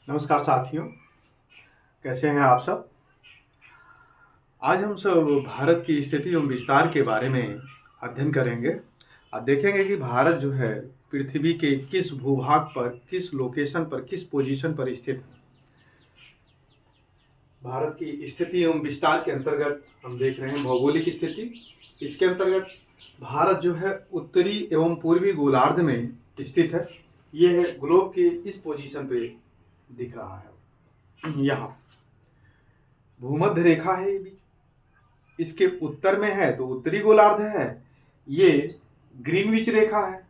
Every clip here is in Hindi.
नमस्कार साथियों, कैसे हैं आप सब। आज हम सब भारत की स्थिति एवं विस्तार के बारे में अध्ययन करेंगे और देखेंगे कि भारत जो है पृथ्वी के किस भूभाग पर, किस लोकेशन पर, किस पोजीशन पर स्थित है। भारत की स्थिति एवं विस्तार के अंतर्गत हम देख रहे हैं भौगोलिक स्थिति। इसके अंतर्गत भारत जो है उत्तरी एवं पूर्वी गोलार्ध में स्थित है। ये है ग्लोब के इस पोजीशन पे दिख रहा है। यहाँ भूमध्य रेखा है, ये बीच इसके उत्तर में है तो उत्तरी गोलार्ध है। ये ग्रीनविच रेखा है,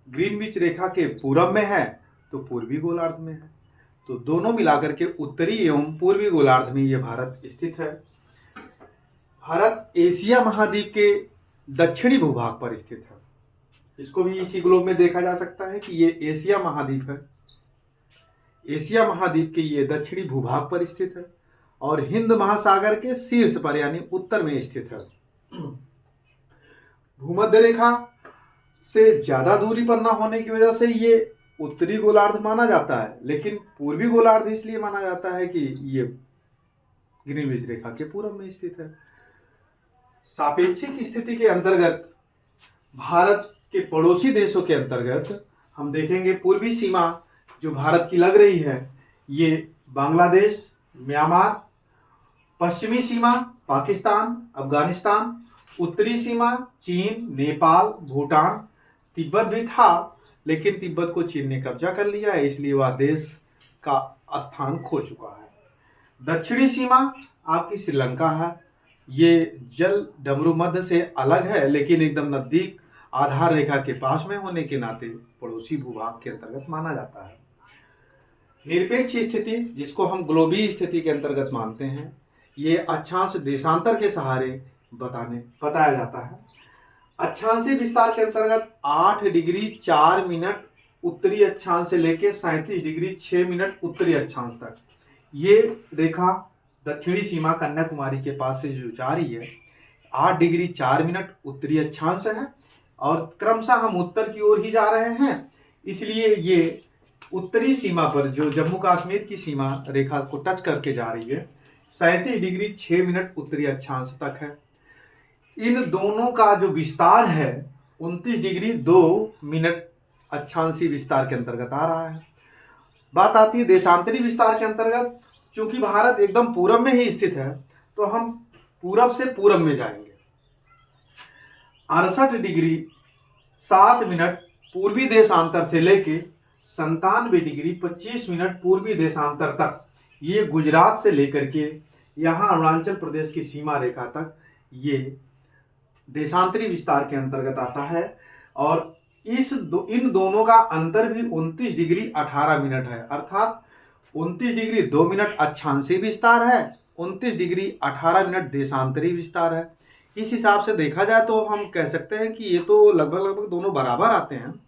ग्रीनविच रेखा के पूरब में है तो पूर्वी गोलार्ध में है। तो दोनों मिलाकर के उत्तरी एवं पूर्वी गोलार्ध में ये भारत स्थित है। भारत एशिया महाद्वीप के दक्षिणी भूभाग पर स्थित है। इसको भी इसी ग्लोब में देखा जा सकता है कि ये एशिया महाद्वीप है। एशिया महाद्वीप के ये दक्षिणी भूभाग पर स्थित है और हिंद महासागर के शीर्ष पर यानी उत्तर में स्थित है। भूमध्य रेखा से ज्यादा दूरी पर न होने की वजह से ये उत्तरी गोलार्ध माना जाता है, लेकिन पूर्वी गोलार्ध इसलिए माना जाता है कि ये ग्रीनविच रेखा के पूर्व में स्थित है। सापेक्षिक स्थिति के अंतर्गत भारत के पड़ोसी देशों के अंतर्गत हम देखेंगे पूर्वी सीमा जो भारत की लग रही है ये बांग्लादेश, म्यांमार, पश्चिमी सीमा पाकिस्तान, अफगानिस्तान, उत्तरी सीमा चीन, नेपाल, भूटान, तिब्बत भी था लेकिन तिब्बत को चीन ने कब्जा कर लिया है, इसलिए वह देश का स्थान खो चुका है। दक्षिणी सीमा आपकी श्रीलंका है। ये जल डमरू मध्य से अलग है लेकिन एकदम नजदीक आधार रेखा के पास में होने के नाते पड़ोसी भूभाग के अंतर्गत माना जाता है। निरपेक्ष स्थिति जिसको हम ग्लोबी स्थिति के अंतर्गत मानते हैं, ये अक्षांश देशांतर के सहारे बताया जाता है। अक्षांशीय विस्तार के अंतर्गत 8 डिग्री 4 मिनट उत्तरी अक्षांश से लेकर 37 डिग्री 6 मिनट उत्तरी अक्षांश तक ये रेखा दक्षिणी सीमा कन्याकुमारी के पास से जो जा रही है 8 डिग्री 4 मिनट उत्तरी अक्षांश है और क्रमशः हम उत्तर की ओर ही जा रहे हैं, इसलिए ये उत्तरी सीमा पर जो जम्मू कश्मीर की सीमा रेखा को टच करके जा रही है 37 डिग्री 6 मिनट उत्तरी अक्षांश तक है। इन दोनों का जो विस्तार है 29 डिग्री 2 मिनट अक्षांशीय विस्तार के अंतर्गत आ रहा है। बात आती है देशांतरी विस्तार के अंतर्गत। चूंकि भारत एकदम पूरब में ही स्थित है तो हम पूरब से पूरब में जाएंगे। 68 डिग्री 7 मिनट पूर्वी देशांतर से लेके 97 डिग्री 25 मिनट पूर्वी देशांतर तक ये गुजरात से लेकर के यहाँ अरुणाचल प्रदेश की सीमा रेखा तक ये देशांतरी विस्तार के अंतर्गत आता है और इन दोनों का अंतर भी 29 डिग्री 18 मिनट है, अर्थात 29 डिग्री 2 मिनट अक्षांशीय विस्तार है, 29 डिग्री 18 मिनट देशांतरी विस्तार है। इस हिसाब से देखा जाए तो हम कह सकते हैं कि ये तो लगभग दोनों बराबर आते हैं।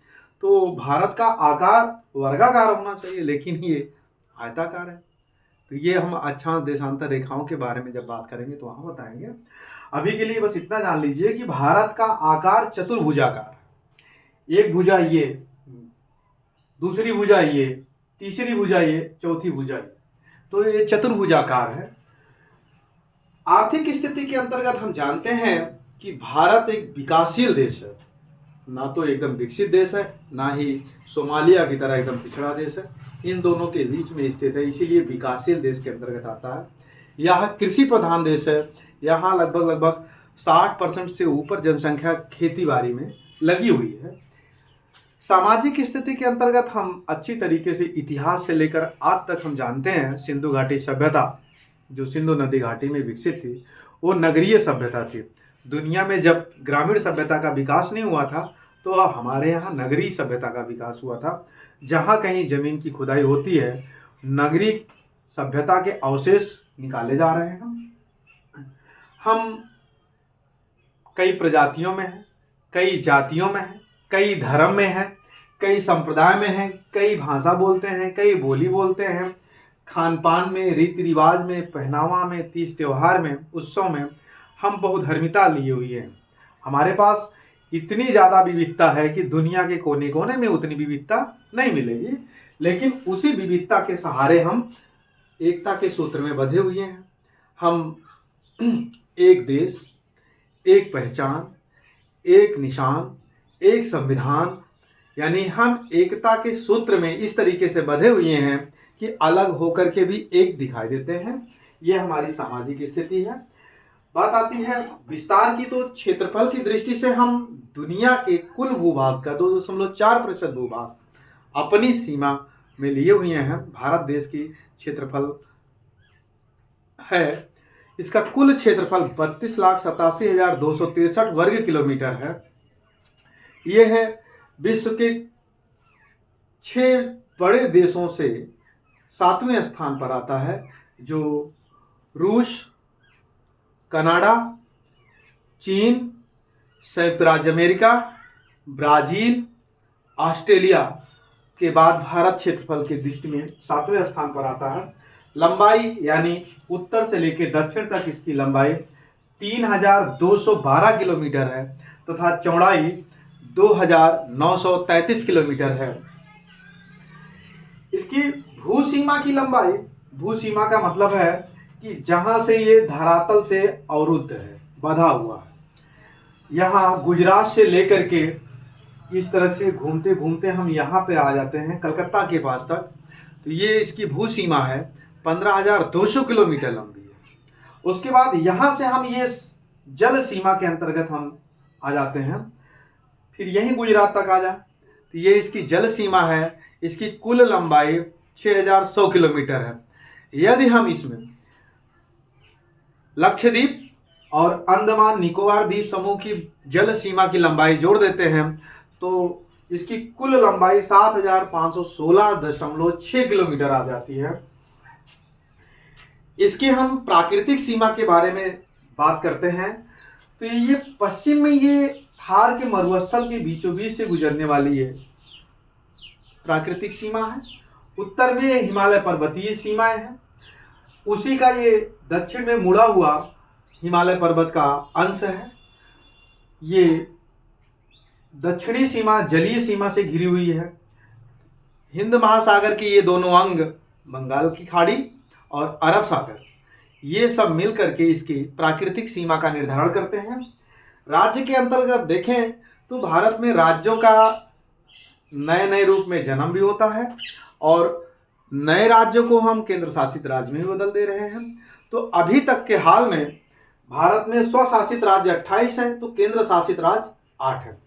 तो भारत का आकार वर्गाकार होना चाहिए लेकिन ये आयताकार है। तो ये हम अक्षांश देशांतर रेखाओं के बारे में जब बात करेंगे तो वहाँ बताएंगे। अभी के लिए बस इतना जान लीजिए कि भारत का आकार चतुर्भुजाकार है। एक भुजा ये, दूसरी भुजा ये, तीसरी भुजा ये, चौथी भुजा ये, तो ये चतुर्भुजाकार है। आर्थिक स्थिति के अंतर्गत हम जानते हैं कि भारत एक विकासशील देश है, ना तो एकदम विकसित देश है ना ही सोमालिया की तरह एकदम पिछड़ा देश है, इन दोनों के बीच में स्थित है, इसीलिए विकासशील देश के अंतर्गत आता है। यह कृषि प्रधान देश है। यहाँ लगभग 60% से ऊपर जनसंख्या खेती बाड़ी में लगी हुई है। सामाजिक स्थिति के अंतर्गत हम अच्छी तरीके से इतिहास से लेकर आज तक हम जानते हैं सिंधु घाटी सभ्यता जो सिंधु नदी घाटी में विकसित थी वो नगरीय सभ्यता थी। दुनिया में जब ग्रामीण सभ्यता का विकास नहीं हुआ था तो हमारे यहाँ नगरीय सभ्यता का विकास हुआ था। जहाँ कहीं जमीन की खुदाई होती है नगरीय सभ्यता के अवशेष निकाले जा रहे हैं। हम कई प्रजातियों में हैं, कई जातियों में हैं, कई धर्म में हैं, कई संप्रदाय में हैं, कई भाषा बोलते हैं, कई बोली बोलते हैं, खान पान में, रीति रिवाज में, पहनावा में, तीज त्योहार में, उत्सव में हम बहुधर्मिता लिए हुए हैं। हमारे पास इतनी ज़्यादा विविधता है कि दुनिया के कोने कोने में उतनी विविधता नहीं मिलेगी। लेकिन उसी विविधता के सहारे हम एकता के सूत्र में बंधे हुए हैं। हम एक देश, एक पहचान, एक निशान, एक संविधान, यानी हम एकता के सूत्र में इस तरीके से बंधे हुए हैं कि अलग होकर के भी एक दिखाई देते हैं। ये हमारी सामाजिक स्थिति है। बात आती है विस्तार की, तो क्षेत्रफल की दृष्टि से हम दुनिया के कुल भूभाग का 2.4% भूभाग अपनी सीमा में लिए हुए हैं। भारत देश की क्षेत्रफल है, इसका कुल क्षेत्रफल 32,87,263 वर्ग किलोमीटर है। यह है विश्व के 6 बड़े देशों से 7वें स्थान पर आता है, जो रूस, कनाडा, चीन, संयुक्त राज्य अमेरिका, ब्राज़ील, ऑस्ट्रेलिया के बाद भारत क्षेत्रफल की दृष्टि में 7वें स्थान पर आता है। लंबाई यानी उत्तर से लेकर दक्षिण तक इसकी लंबाई 3,212 किलोमीटर है तथा चौड़ाई 2,933 किलोमीटर है। इसकी भूसीमा की लंबाई, भूसीमा का मतलब है कि जहां से ये धरातल से अवरुद्ध है, बंधा हुआ है। यहाँ गुजरात से लेकर के इस तरह से घूमते घूमते हम यहाँ पे आ जाते हैं कलकत्ता के पास तक, तो ये इसकी भूसीमा है 15,200 किलोमीटर लंबी है। उसके बाद यहाँ से हम ये जल सीमा के अंतर्गत हम आ जाते हैं, फिर यहीं गुजरात तक आ जाए तो ये इसकी जल सीमा है। इसकी कुल लंबाई 6,100 किलोमीटर है। यदि हम इसमें लक्षद्वीप और अंडमान निकोबार द्वीप समूह की जल सीमा की लंबाई जोड़ देते हैं तो इसकी कुल लंबाई 7,516.6 किलोमीटर आ जाती है। इसकी हम प्राकृतिक सीमा के बारे में बात करते हैं तो ये पश्चिम में ये थार के मरुस्थल के बीचों बीच से गुजरने वाली ये प्राकृतिक सीमा है। उत्तर में हिमालय पर्वतीय सीमाएं हैं, उसी का ये दक्षिण में मुड़ा हुआ हिमालय पर्वत का अंश है। ये दक्षिणी सीमा जलीय सीमा से घिरी हुई है। हिंद महासागर की ये दोनों अंग, बंगाल की खाड़ी और अरब सागर, ये सब मिलकर के इसकी प्राकृतिक सीमा का निर्धारण करते हैं। राज्य के अंतर्गत देखें तो भारत में राज्यों का नए नए रूप में जन्म भी होता है और नए राज्यों को हम केंद्र शासित राज्य में भी बदल दे रहे हैं। तो अभी तक के हाल में भारत में स्वशासित राज्य 28 हैं तो केंद्र शासित राज्य 8 हैं।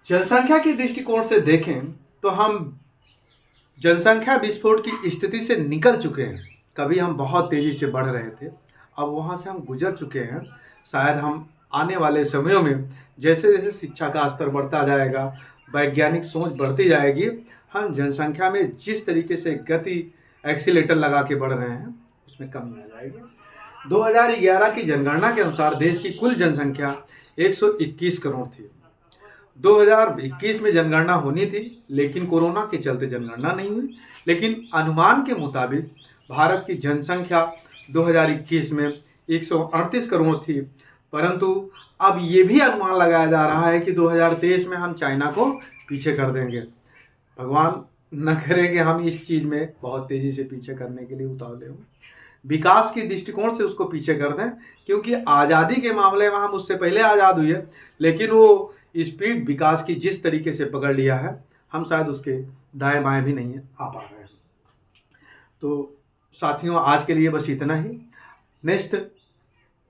जनसंख्या की दृष्टिकोण से देखें तो हम जनसंख्या विस्फोट की स्थिति से निकल चुके हैं। कभी हम बहुत तेजी से बढ़ रहे थे, अब वहाँ से हम गुजर चुके हैं। शायद हम आने वाले समयों में जैसे जैसे शिक्षा का स्तर बढ़ता जाएगा, वैज्ञानिक सोच बढ़ती जाएगी, हम जनसंख्या में जिस तरीके से गति एक्सीलेटर लगा के बढ़ रहे हैं उसमें कमी आ जाएगी। 2011 की जनगणना के अनुसार देश की कुल जनसंख्या 121 करोड़ थी। 2021 में जनगणना होनी थी लेकिन कोरोना के चलते जनगणना नहीं हुई। लेकिन अनुमान के मुताबिक भारत की जनसंख्या 2021 में 138 करोड़ थी, परंतु अब ये भी अनुमान लगाया जा रहा है कि 2023 में हम चाइना को पीछे कर देंगे। भगवान न करे कि हम इस चीज़ में बहुत तेज़ी से पीछे करने के लिए उतावले हों, विकास की दृष्टिकोण से उसको पीछे कर दें, क्योंकि आज़ादी के मामले में हम उससे पहले आज़ाद हुए, लेकिन वो स्पीड विकास की जिस तरीके से पकड़ लिया है हम शायद उसके दाएं बाएं भी नहीं आ पा रहे हैं। तो साथियों, आज के लिए बस इतना ही। नेक्स्ट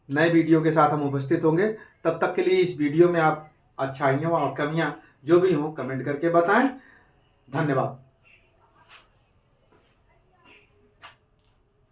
नए वीडियो के साथ हम उपस्थित होंगे। तब तक के लिए इस वीडियो में आप अच्छाइयाँ और कमियाँ जो भी हों कमेंट करके बताएं। धन्यवाद।